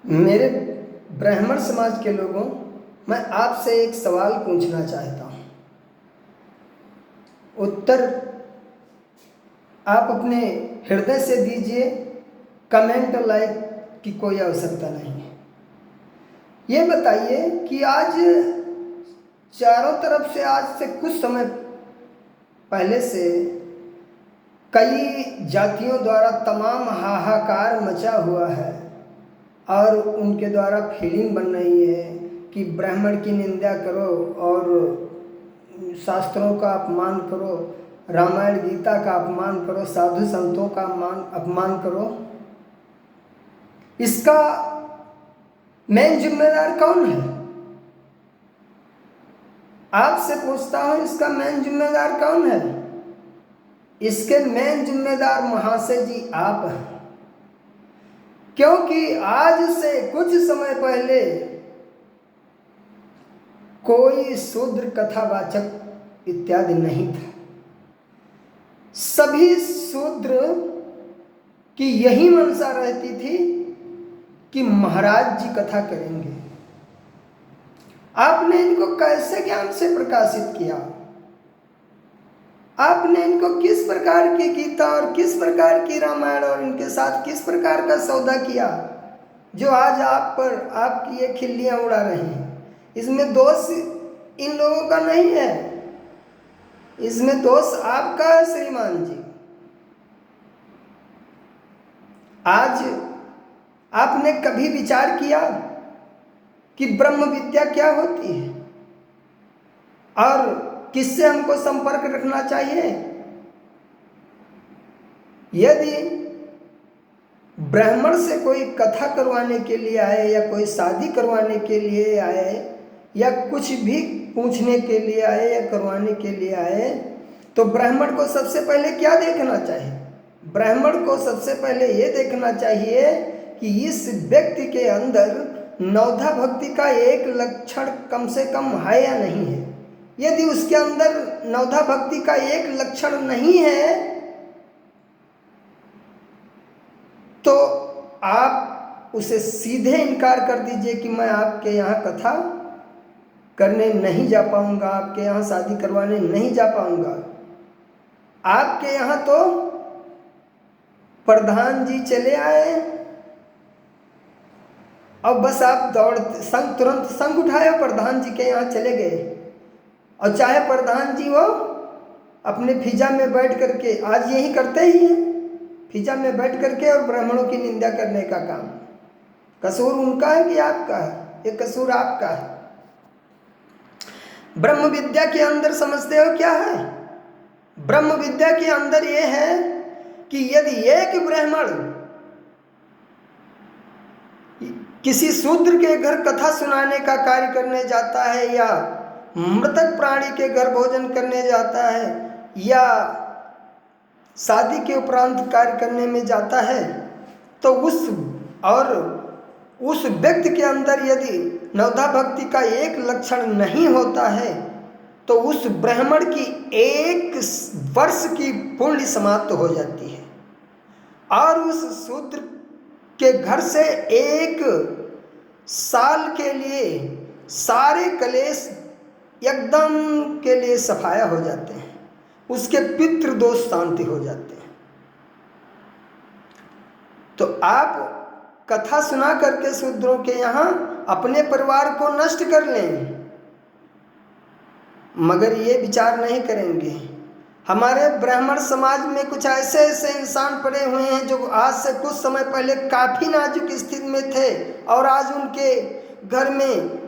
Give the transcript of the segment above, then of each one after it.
मेरे ब्राह्मण समाज के लोगों, मैं आपसे एक सवाल पूछना चाहता हूँ। उत्तर आप अपने हृदय से दीजिए, कमेंट और लाइक की कोई आवश्यकता नहीं है। ये बताइए कि आज चारों तरफ से, आज से कुछ समय पहले से कई जातियों द्वारा तमाम हाहाकार मचा हुआ है और उनके द्वारा फीलिंग बन रही है कि ब्राह्मण की निंदा करो और शास्त्रों का अपमान करो, रामायण गीता का अपमान करो, साधु संतों का अपमान करो। इसका मेन जिम्मेदार कौन है? आपसे पूछता हूं, इसका मेन जिम्मेदार कौन है? इसके मेन जिम्मेदार महाशय जी आप हैं। क्योंकि आज से कुछ समय पहले कोई शूद्र कथावाचक इत्यादि नहीं था। सभी शूद्र की यही मनसा रहती थी कि महाराज जी कथा करेंगे। आपने इनको कैसे ज्ञान से प्रकाशित किया? आपने इनको किस प्रकार की गीता और किस प्रकार की रामायण और इनके साथ किस प्रकार का सौदा किया जो आज आप पर आपकी ये खिल्लियां उड़ा रहे हैं? इसमें दोष इन लोगों का नहीं है, इसमें दोष आपका है श्रीमान जी। आज आपने कभी विचार किया कि ब्रह्म विद्या क्या होती है और किससे हमको संपर्क रखना चाहिए? यदि ब्राह्मण से कोई कथा करवाने के लिए आए या कोई शादी करवाने के लिए आए या कुछ भी पूछने के लिए आए या करवाने के लिए आए, तो ब्राह्मण को सबसे पहले क्या देखना चाहिए? ब्राह्मण को सबसे पहले ये देखना चाहिए कि इस व्यक्ति के अंदर नवधा भक्ति का एक लक्षण कम से कम है या नहीं है। यदि उसके अंदर नवधा भक्ति का एक लक्षण नहीं है तो आप उसे सीधे इनकार कर दीजिए कि मैं आपके यहाँ कथा करने नहीं जा पाऊंगा, आपके यहाँ शादी करवाने नहीं जा पाऊंगा। आपके यहाँ तो प्रधान जी चले आए और बस आप तुरंत संग उठाए प्रधान जी के यहाँ चले गए, और चाहे प्रधान जी वो अपने फिजा में बैठ करके, आज यही करते ही हैं, फिजा में बैठ करके और ब्राह्मणों की निंदा करने का काम। कसूर उनका है कि आपका है? ये कसूर आपका है। ब्रह्म विद्या के अंदर समझते हो क्या है? ब्रह्म विद्या के अंदर ये है कि यदि एक ब्राह्मण किसी शूद्र के घर कथा सुनाने का कार्य करने जाता है या मृतक प्राणी के घर भोजन करने जाता है या शादी के उपरांत कार्य करने में जाता है, तो उस व्यक्ति के अंदर यदि नवधा भक्ति का एक लक्षण नहीं होता है तो उस ब्राह्मण की 1 वर्ष की पुण्य समाप्त हो जाती है और उस शूद्र के घर से 1 साल के लिए सारे कलेश एकदम के लिए सफाया हो जाते हैं, उसके पितृ दोष शांति हो जाते हैं। तो आप कथा सुना करके शूद्रों के यहाँ अपने परिवार को नष्ट कर लें, मगर ये विचार नहीं करेंगे। हमारे ब्राह्मण समाज में कुछ ऐसे ऐसे इंसान पड़े हुए हैं जो आज से कुछ समय पहले काफ़ी नाजुक स्थिति में थे और आज उनके घर में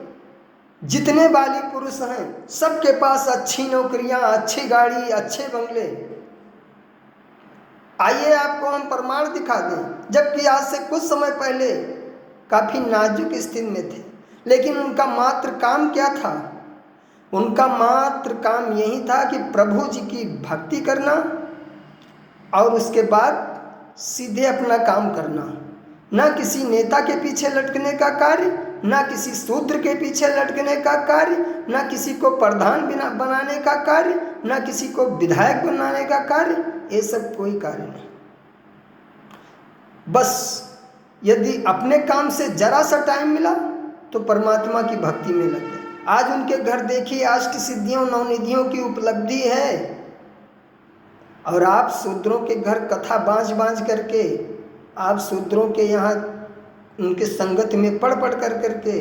जितने बाली पुरुष हैं सबके पास अच्छी नौकरियां, अच्छी गाड़ी, अच्छे बंगले। आइए आपको हम प्रमाण दिखा दें, जबकि आज से कुछ समय पहले काफ़ी नाजुक स्थिति में थे, लेकिन उनका मात्र काम क्या था? उनका मात्र काम यही था कि प्रभु जी की भक्ति करना और उसके बाद सीधे अपना काम करना, ना किसी नेता के पीछे लटकने का कार्य, ना किसी शूद्र के पीछे लटकने का कार्य, ना किसी को प्रधान बनाने का कार्य, ना किसी को विधायक बनाने का कार्य। ये सब कोई कार्य नहीं। बस यदि अपने काम से जरा सा टाइम मिला तो परमात्मा की भक्ति में लग गए। आज उनके घर देखिए अष्ट सिद्धियों नवनिधियों की उपलब्धि है, और आप शूद्रों के घर कथा बाँच बाँच करके, आप शूद्रों के यहाँ उनके संगत में पढ़ पढ़ कर करके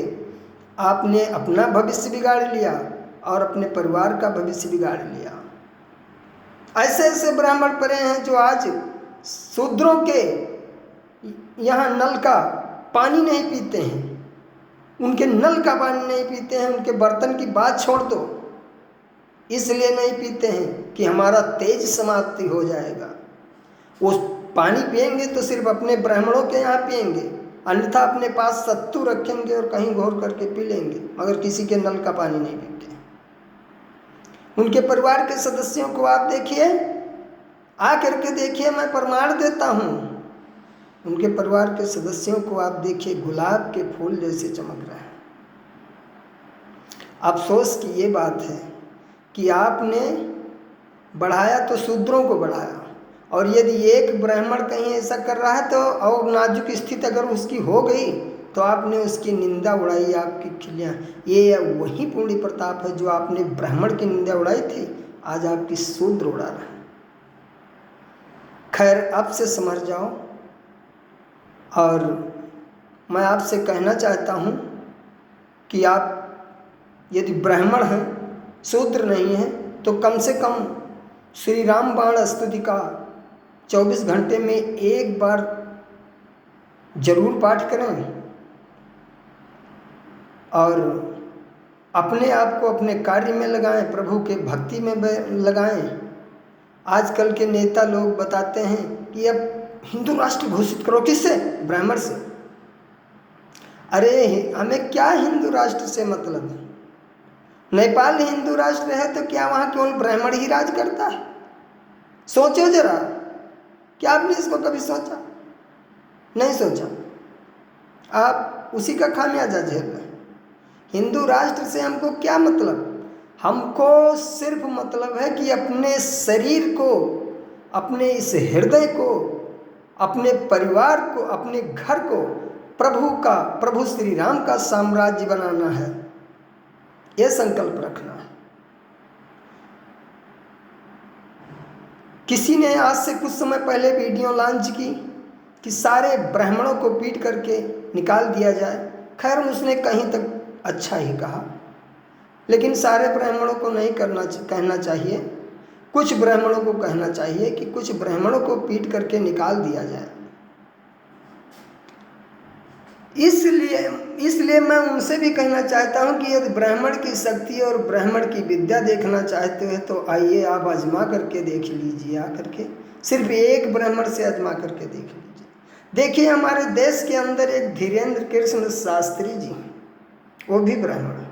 आपने अपना भविष्य बिगाड़ लिया और अपने परिवार का भविष्य बिगाड़ लिया। ऐसे ऐसे ब्राह्मण पड़े हैं जो आज शूद्रों के यहाँ नल का पानी नहीं पीते हैं, उनके नल का पानी नहीं पीते हैं, उनके बर्तन की बात छोड़ दो, इसलिए नहीं पीते हैं कि हमारा तेज समाप्ति हो जाएगा। वो पानी पिएंगे तो सिर्फ अपने ब्राह्मणों के यहाँ पिएंगे, अन्यथा अपने पास सत्तू रखेंगे और कहीं घोर करके पी लेंगे, मगर किसी के नल का पानी नहीं पीते। उनके परिवार के सदस्यों को आप देखिए, आ करके देखिए, मैं प्रमाण देता हूँ, उनके परिवार के सदस्यों को आप देखिए गुलाब के फूल जैसे चमक रहे हैं। अफसोस की ये बात है कि आपने बढ़ाया तो शूद्रों को बढ़ाया, और यदि एक ब्राह्मण कहीं ऐसा कर रहा है तो और नाजुक स्थिति अगर उसकी हो गई तो आपने उसकी निंदा उड़ाई, आपकी खिलियाँ। ये वही पूर्ण प्रताप है जो आपने ब्राह्मण की निंदा उड़ाई थी, आज आपकी शूद्र उड़ा रहा है। खैर, अब से समझ जाओ, और मैं आपसे कहना चाहता हूँ कि आप यदि ब्राह्मण हैं, शूद्र नहीं हैं, तो कम से कम श्री राम बाण स्तुति का 24 घंटे में एक बार जरूर पाठ करें, और अपने आप को अपने कार्य में लगाएं, प्रभु के भक्ति में लगाएं। आजकल के नेता लोग बताते हैं कि अब हिंदू राष्ट्र घोषित करो। किससे? ब्राह्मण से। अरे हमें क्या हिंदू राष्ट्र से मतलब है? नेपाल हिंदू राष्ट्र है तो क्या वहाँ केवल ब्राह्मण ही राज करता है? सोचो जरा, क्या आपने इसको कभी सोचा? नहीं सोचा। आप उसी का खामियाजा झेल रहे हैं। हिंदू राष्ट्र से हमको क्या मतलब? हमको सिर्फ मतलब है कि अपने शरीर को, अपने इस हृदय को, अपने परिवार को, अपने घर को प्रभु श्री राम का साम्राज्य बनाना है, यह संकल्प रखना है। किसी ने आज से कुछ समय पहले वीडियो लॉन्च की कि सारे ब्राह्मणों को पीट करके निकाल दिया जाए। खैर, उसने कहीं तक अच्छा ही कहा, लेकिन सारे ब्राह्मणों को नहीं कहना चाहिए। कुछ ब्राह्मणों को कहना चाहिए कि कुछ ब्राह्मणों को पीट करके निकाल दिया जाए। इसलिए मैं उनसे भी कहना चाहता हूं कि यदि ब्राह्मण की शक्ति और ब्राह्मण की विद्या देखना चाहते हैं तो आइए, आप आजमा करके देख लीजिए। आकर के सिर्फ एक ब्राह्मण से आजमा करके देख लीजिए। देखिए, हमारे देश के अंदर एक धीरेन्द्र कृष्ण शास्त्री जी, वो भी ब्राह्मण,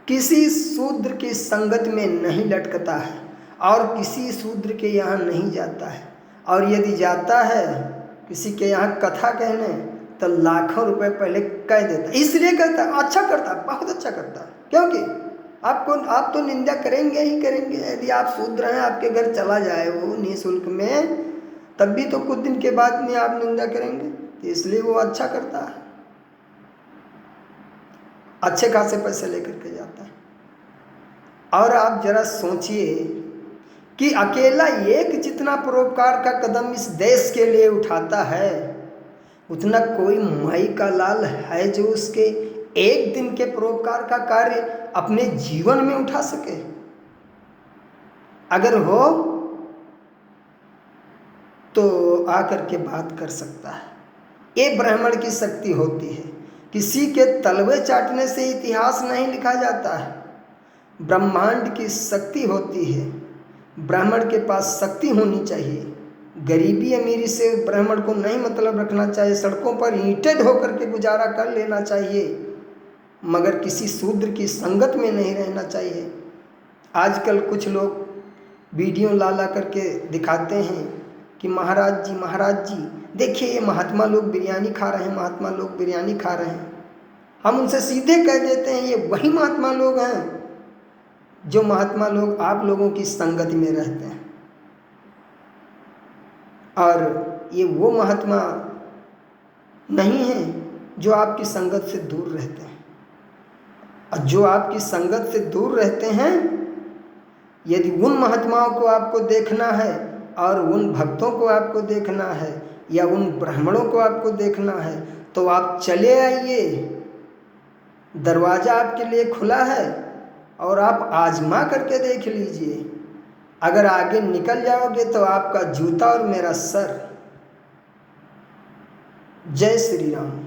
किसी शूद्र की संगत में नहीं लटकता है और किसी शूद्र के यहाँ नहीं जाता है, और यदि जाता है किसी के यहाँ कथा कहने तो लाखों रुपए पहले कह देता। इसलिए कहता है अच्छा करता, बहुत अच्छा करता, क्योंकि आप तो निंदा करेंगे ही करेंगे। यदि आप शूद्र हैं, आपके घर चला जाए वो निःशुल्क में, तब भी तो कुछ दिन के बाद में आप निंदा करेंगे, इसलिए वो अच्छा करता है, अच्छे खासे पैसे लेकर के जाता है। और आप जरा सोचिए कि अकेला एक जितना परोपकार का कदम इस देश के लिए उठाता है, उतना कोई माई का लाल है जो उसके एक दिन के परोपकार का कार्य अपने जीवन में उठा सके? अगर हो तो आकर के बात कर सकता है। ये ब्राह्मण की शक्ति होती है। किसी के तलवे चाटने से इतिहास नहीं लिखा जाता है। ब्रह्मांड की शक्ति होती है। ब्राह्मण के पास शक्ति होनी चाहिए। गरीबी अमीरी से ब्राह्मण को नहीं मतलब रखना चाहिए। सड़कों पर ईंटें ढो करके गुजारा कर लेना चाहिए, मगर किसी शूद्र की संगत में नहीं रहना चाहिए। आजकल कुछ लोग वीडियो ला करके दिखाते हैं कि महाराज जी देखिए, ये महात्मा लोग बिरयानी खा रहे हैं, महात्मा लोग बिरयानी खा रहे हैं। हम उनसे सीधे कह देते हैं, ये वही महात्मा लोग हैं जो महात्मा लोग आप लोगों की संगति में रहते हैं, और ये वो महात्मा नहीं हैं जो आपकी संगत से दूर रहते हैं। और जो आपकी संगत से दूर रहते हैं, यदि उन महात्माओं को आपको देखना है और उन भक्तों को आपको देखना है या उन ब्राह्मणों को आपको देखना है, तो आप चले आइए, दरवाज़ा आपके लिए खुला है और आप आजमा करके देख लीजिए। अगर आगे निकल जाओगे तो आपका जूता और मेरा सर। जय श्री राम।